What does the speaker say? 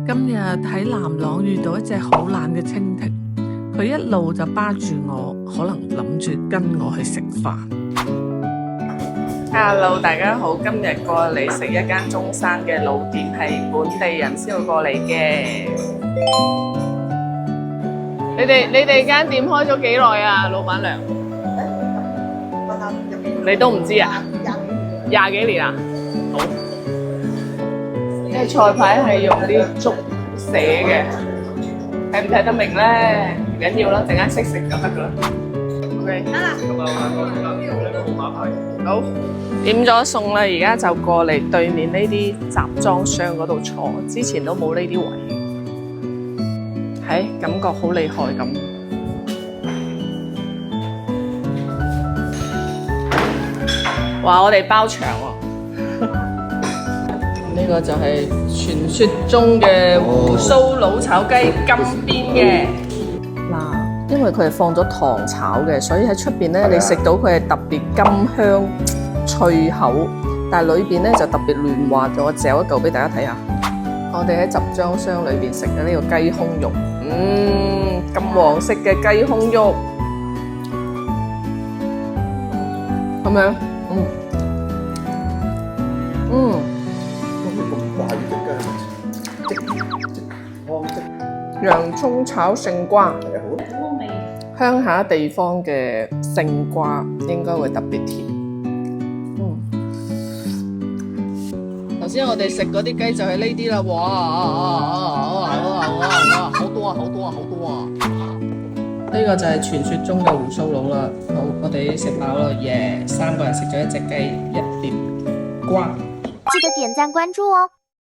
今日喺南朗遇到一隻好懶嘅蜻蜓，佢一路就巴住我，可能諗住跟我去食飯。Hello， 大家好，今日過嚟食一間中山嘅老店，係本地人先會過嚟嘅。你哋間店開咗幾耐啊，老闆娘？你都唔知啊？20幾年啊？好。呢菜牌係用啲竹寫嘅，睇唔睇得明咧？唔緊要啦，陣間識食就得噶啦。OK。好，點咗餸啦，而家就過嚟對面呢啲集裝箱嗰度坐，之前都冇呢啲位，係感覺好厲害咁。哇！我哋包場喎，呢個就係傳說中嘅鬍鬚佬炒雞金邊嘅。嗱，因為佢係放咗糖炒嘅，所以喺出邊咧，你食到佢係特別甘香脆口，但係裏邊咧就特別嫩滑咗。我嚼一嚿俾大家睇下。我哋喺集裝箱裏邊食嘅呢個雞胸肉，金黃色嘅雞胸肉，咁樣，洋葱炒勝瓜，鄉下地方嘅勝瓜應該會特別甜。頭先我哋食嗰啲雞就係呢啲啦，哇！好多啊！呢個就係傳說中嘅鬍鬚佬啦。好，我哋已經食飽啦，耶！3個人食咗一隻雞，一碟瓜。記得點讚關注哦。